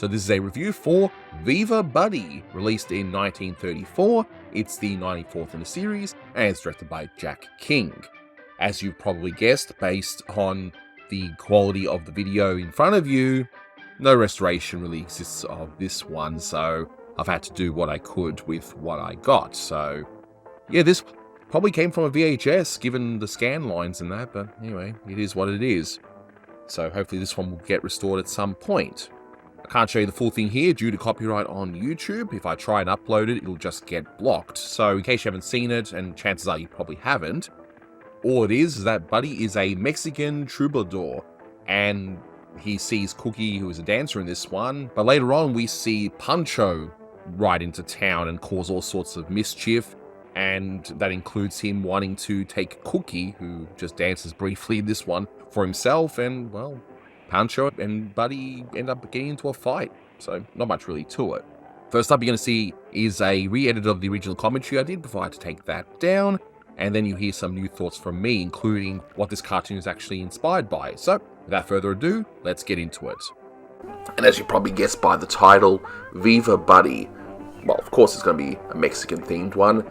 So this is a review for Viva Buddy, released in 1934. It's the 94th in the series, and it's directed by Jack King. As you've probably guessed, based on the quality of the video in front of you, no restoration really exists of this one, so I've had to do what I could with what I got. So yeah, this probably came from a VHS, given the scan lines and that, but anyway, it is what it is. So hopefully this one will get restored at some point. I can't show you the full thing here due to copyright on YouTube. If I try and upload it, it'll just get blocked. So in case you haven't seen it, and chances are you probably haven't, all it is that Buddy is a Mexican troubadour, and he sees Cookie, who is a dancer in this one, but later on we see Pancho ride into town and cause all sorts of mischief, and that includes him wanting to take Cookie, who just dances briefly in this one, for himself, and well, Pancho and Buddy end up getting into a fight, so not much really to it. First up you're going to see is a re-edit of the original commentary I did before I had to take that down, and then you hear some new thoughts from me, including what this cartoon is actually inspired by. So, without further ado, let's get into it. And as you probably guessed by the title, Viva Buddy, well, of course it's going to be a Mexican-themed one.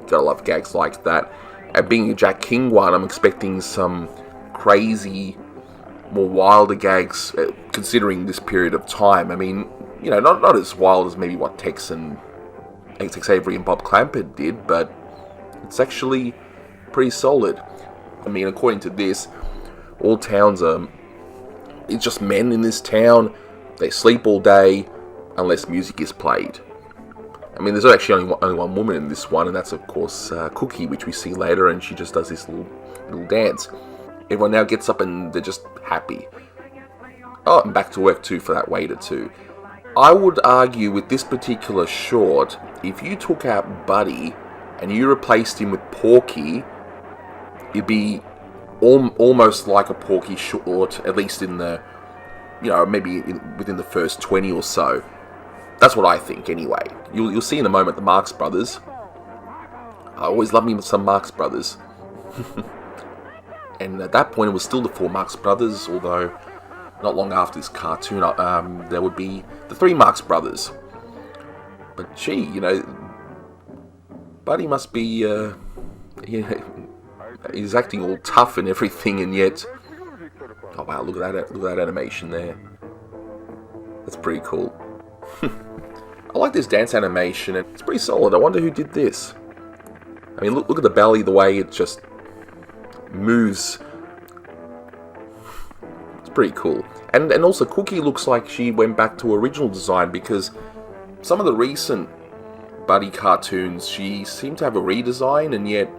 Gotta love gags like that. And being a Jack King one, I'm expecting some crazy, more wilder gags, considering this period of time. I mean, you know, not as wild as maybe what Tex Avery and Bob Clampett did, but it's actually pretty solid. I mean, according to this, all towns are, it's just men in this town. They sleep all day unless music is played. I mean, there's actually only one woman in this one, and that's of course Cookie, which we see later, and she just does this little dance. Everyone now gets up and they're just happy. Oh, and back to work too for that waiter too. I would argue with this particular short, if you took out Buddy and you replaced him with Porky, it'd be almost like a Porky short, at least in the, you know, maybe within the first 20 or so. That's what I think anyway. You'll see in a moment the Marx Brothers. I always love me with some Marx Brothers. And at that point, it was still the four Marx Brothers, although not long after this cartoon, there would be the three Marx Brothers. But gee, you know, Buddy must be, you know, he's acting all tough and everything, and yet, oh wow, look at that animation there. That's pretty cool. I like this dance animation, and it's pretty solid. I wonder who did this. I mean, look at the belly, the way it just moves. It's pretty cool. And also Cookie looks like she went back to original design, because some of the recent Buddy cartoons, she seemed to have a redesign, and yet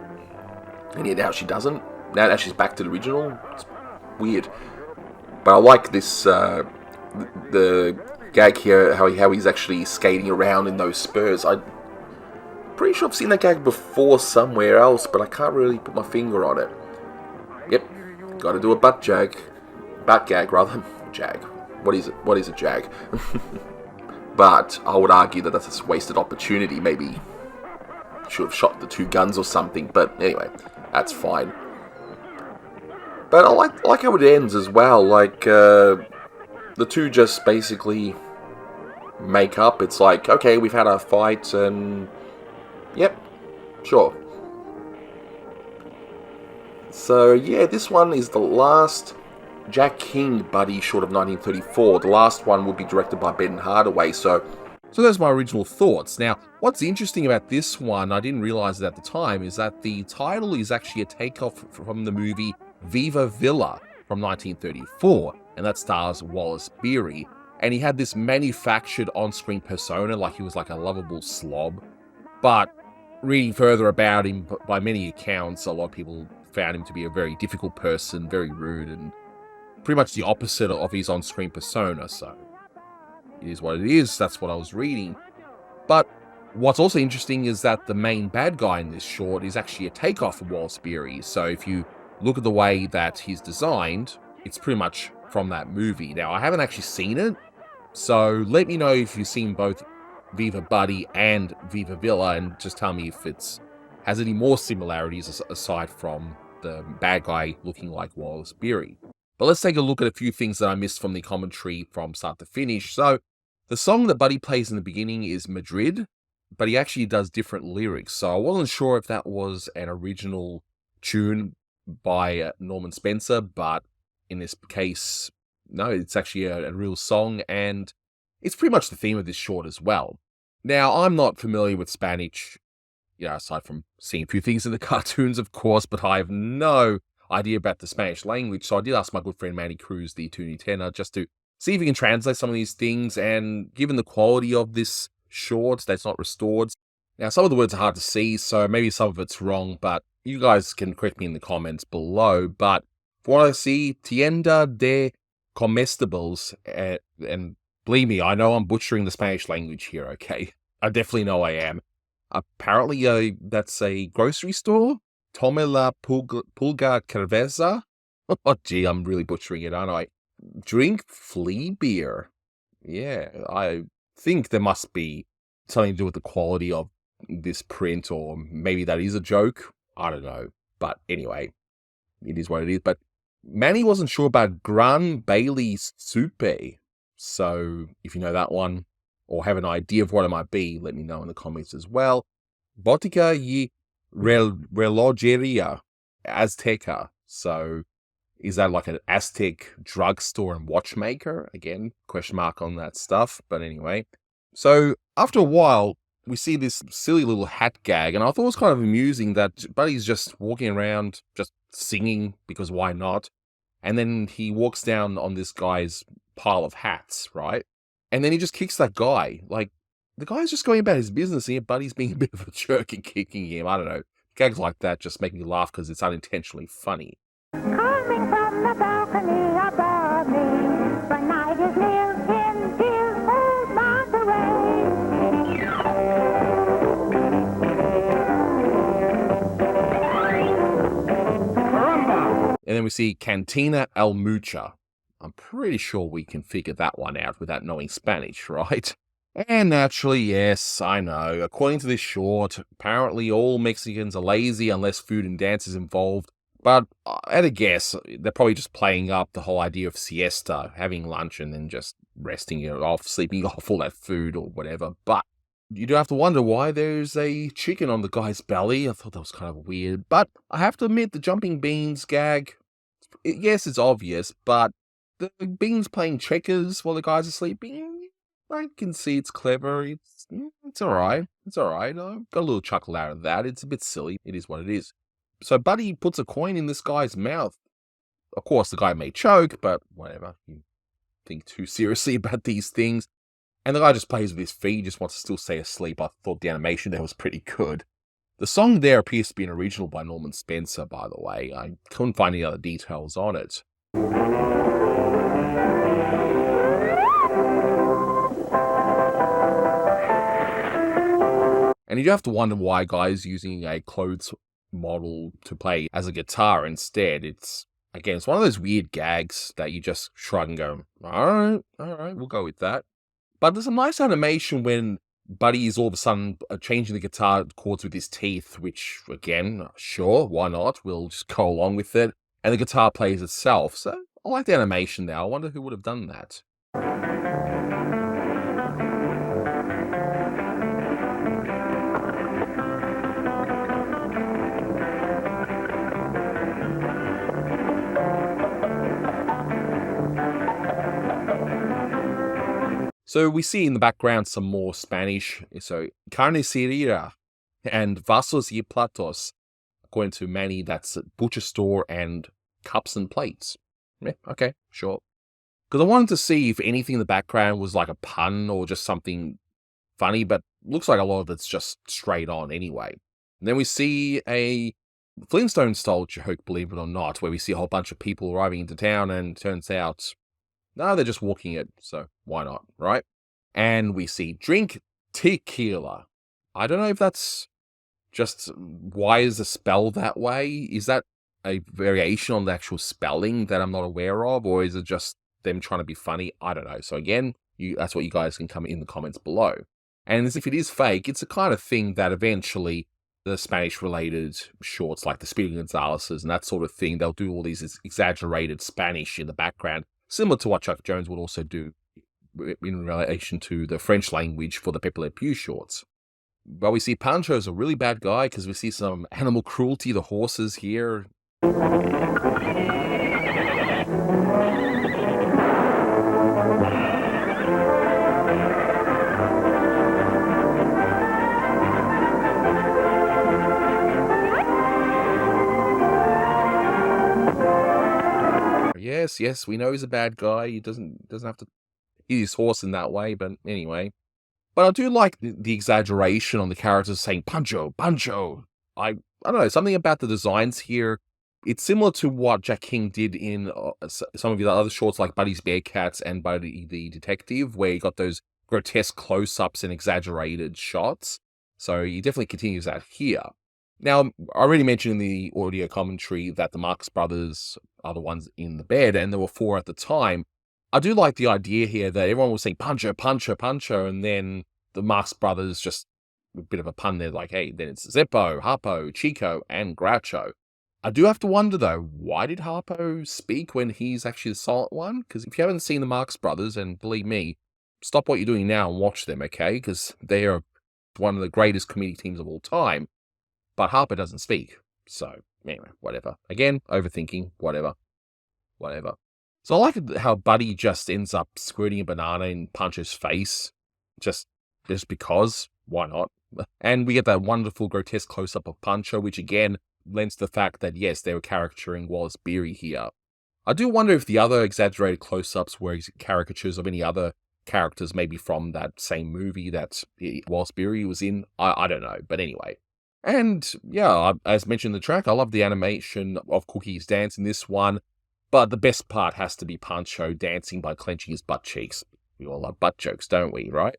now she doesn't. Now she's back to the original. It's weird. But I like this, the gag here, how he's actually skating around in those spurs. I'm pretty sure I've seen that gag before somewhere else, but I can't really put my finger on it. Yep, gotta do a butt gag, rather. Jag. What is it? What is a jag? But I would argue that that's a wasted opportunity. Maybe should have shot the two guns or something, but anyway, that's fine. But I like how it ends as well, like, the two just basically make up. It's like, okay, we've had our fight, and yep, sure. So yeah, this one is the last Jack King Buddy short of 1934. The last one will be directed by Ben Hardaway, so those are my original thoughts. Now, what's interesting about this one, I didn't realize it at the time, is that the title is actually a takeoff from the movie Viva Villa from 1934, and that stars Wallace Beery. And he had this manufactured on-screen persona, like he was like a lovable slob. But reading further about him, by many accounts, a lot of people found him to be a very difficult person, very rude, and pretty much the opposite of his on-screen persona. So it is what it is. That's what I was reading. But what's also interesting is that the main bad guy in this short is actually a takeoff of Wallace Beery. So if you look at the way that he's designed, it's pretty much from that movie. Now, I haven't actually seen it, so let me know if you've seen both Viva Buddy and Viva Villa, and just tell me if it's has any more similarities aside from the bad guy looking like Wallace Beery. But let's take a look at a few things that I missed from the commentary from start to finish. So, the song that Buddy plays in the beginning is Madrid, but he actually does different lyrics. So I wasn't sure if that was an original tune by Norman Spencer, but in this case, no, it's actually a real song, and it's pretty much the theme of this short as well. Now, I'm not familiar with Spanish, aside from seeing a few things in the cartoons, of course, but I have no idea about the Spanish language. So I did ask my good friend Manny Cruz, the Toonie Tenor, just to see if he can translate some of these things. And given the quality of this short, that's not restored. Now, some of the words are hard to see, so maybe some of it's wrong, but you guys can correct me in the comments below. But for what I see, tienda de comestibles, and believe me, I know I'm butchering the Spanish language here, okay? I definitely know I am. Apparently, that's a grocery store. Tome la pulga cerveza. Oh, gee, I'm really butchering it, aren't I? Drink flea beer. Yeah, I think there must be something to do with the quality of this print, or maybe that is a joke. I don't know. But anyway, it is what it is. But Manny wasn't sure about Gran Bailey Soupe. So if you know that one, or have an idea of what it might be, let me know in the comments as well. Botica y Relojeria Azteca. So is that like an Aztec drugstore and watchmaker? Again, question mark on that stuff. But anyway, so after a while, we see this silly little hat gag, and I thought it was kind of amusing that Buddy's just walking around, just singing, because why not? And then he walks down on this guy's pile of hats, right? And then he just kicks that guy. Like, the guy's just going about his business here, Buddy's being a bit of a jerk and kicking him. I don't know. Gags like that just make me laugh because it's unintentionally funny. Coming from the balcony above me, the night is near in dear old Monterey. And then we see Cantina El Mucha. I'm pretty sure we can figure that one out without knowing Spanish, right? And naturally, yes, I know. According to this short, apparently all Mexicans are lazy unless food and dance is involved. But at a guess, they're probably just playing up the whole idea of siesta, having lunch and then just resting it off, sleeping off all that food or whatever. But you do have to wonder why there's a chicken on the guy's belly. I thought that was kind of weird. But I have to admit, the jumping beans gag, yes, it's obvious, but the beans playing checkers while the guys are sleeping, I can see it's clever. It's all right. It's all right. I got a little chuckle out of that. It's a bit silly. It is what it is. So Buddy puts a coin in this guy's mouth. Of course, the guy may choke, but whatever. You think too seriously about these things. And the guy just plays with his feet. He just wants to still stay asleep. I thought the animation there was pretty good. The song there appears to be an original by Norman Spencer, by the way. I couldn't find any other details on it. And you do have to wonder why a guy is using a clothes model to play as a guitar instead. It's one of those weird gags that you just shrug and go, all right, we'll go with that. But there's a nice animation when Buddy is all of a sudden changing the guitar chords with his teeth, which, again, sure, why not? We'll just go along with it. And the guitar plays itself. So I like the animation now. I wonder who would have done that. So we see in the background some more Spanish. So, carniceria and vasos y platos. According to Manny, that's a butcher store and cups and plates. Yeah, okay, sure. Because I wanted to see if anything in the background was like a pun or just something funny, but looks like a lot of it's just straight on anyway. And then we see a Flintstone-style joke, believe it or not, where we see a whole bunch of people arriving into town, and it turns out, no, they're just walking it, so why not, right? And we see drink tequila. I don't know if that's just, why is the spell that way? Is that a variation on the actual spelling that I'm not aware of, or is it just them trying to be funny? I don't know. So again, that's what you guys can comment in the comments below. And as if it is fake, it's the kind of thing that eventually the Spanish-related shorts, like the Speedy Gonzalez's and that sort of thing. They'll do all these exaggerated Spanish in the background, similar to what Chuck Jones would also do in relation to the French language for the Pepe Le Pew shorts. But we see Pancho is a really bad guy because we see some animal cruelty, the horses here. Yes, we know he's a bad guy. He doesn't have to use his horse in that way, but anyway. But I do like the exaggeration on the characters saying, Pancho, Pancho. I don't know, something about the designs here. It's similar to what Jack King did in some of the other shorts like Buddy's Bearcats and Buddy the Detective, where you got those grotesque close-ups and exaggerated shots. So he definitely continues that here. Now, I already mentioned in the audio commentary that the Marx Brothers are the ones in the bed, and there were 4 at the time. I do like the idea here that everyone was saying Pancho, Pancho, Pancho, and then the Marx Brothers, just a bit of a pun there, like, hey, then it's Zeppo, Harpo, Chico, and Groucho. I do have to wonder, though, why did Harpo speak when he's actually the silent one? Because if you haven't seen the Marx Brothers, and believe me, stop what you're doing now and watch them, okay? Because they are one of the greatest comedic teams of all time. But Harpo doesn't speak. So, anyway, whatever. Again, overthinking, whatever. So I like how Buddy just ends up squirting a banana in Pancho's face. Just because. Why not? And we get that wonderful grotesque close-up of Pancho, which again lends to the fact that, yes, they were caricaturing Wallace Beery here. I do wonder if the other exaggerated close-ups were caricatures of any other characters, maybe from that same movie that Wallace Beery was in. I don't know. But anyway. And yeah, as mentioned in the track, I love the animation of Cookie's dance in this one. But the best part has to be Pancho dancing by clenching his butt cheeks. We all love butt jokes, don't we, right?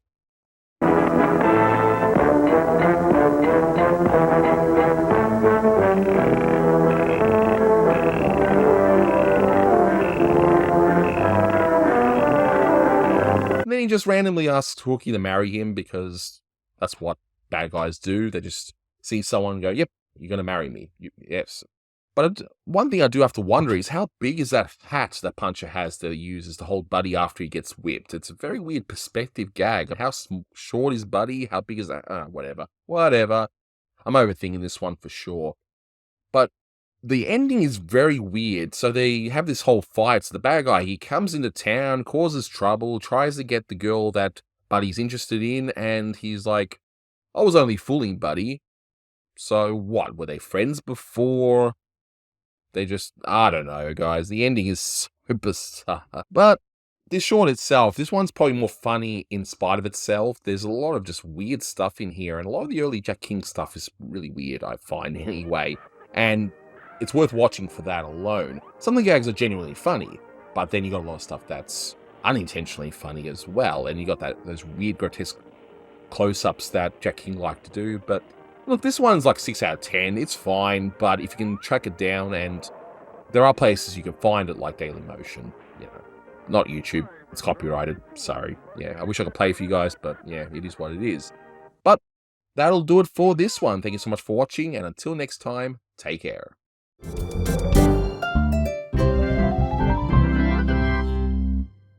And then he just randomly asks Cookie to marry him because that's what bad guys do. They just see someone and go, yep, you're going to marry me. Yes. But one thing I do have to wonder is how big is that hat that Pancho has that he uses to hold Buddy after he gets whipped? It's a very weird perspective gag. How short is Buddy? How big is that? Whatever. I'm overthinking this one for sure. But the ending is very weird. So they have this whole fight. So the bad guy, he comes into town, causes trouble, tries to get the girl that Buddy's interested in, and he's like, I was only fooling Buddy. So what? Were they friends before? They just, I don't know, guys. The ending is so bizarre. But this short itself, this one's probably more funny in spite of itself. There's a lot of just weird stuff in here. And a lot of the early Jack King stuff is really weird, I find, anyway. And it's worth watching for that alone. Some of the gags are genuinely funny. But then you got a lot of stuff that's unintentionally funny as well. And you got those weird, grotesque close-ups that Jack King liked to do. But look, this one's like 6 out of 10. It's fine, but if you can track it down, and there are places you can find it like Dailymotion, not YouTube. It's copyrighted. Sorry. Yeah, I wish I could play for you guys, but yeah, it is what it is. But that'll do it for this one. Thank you so much for watching, and until next time, take care.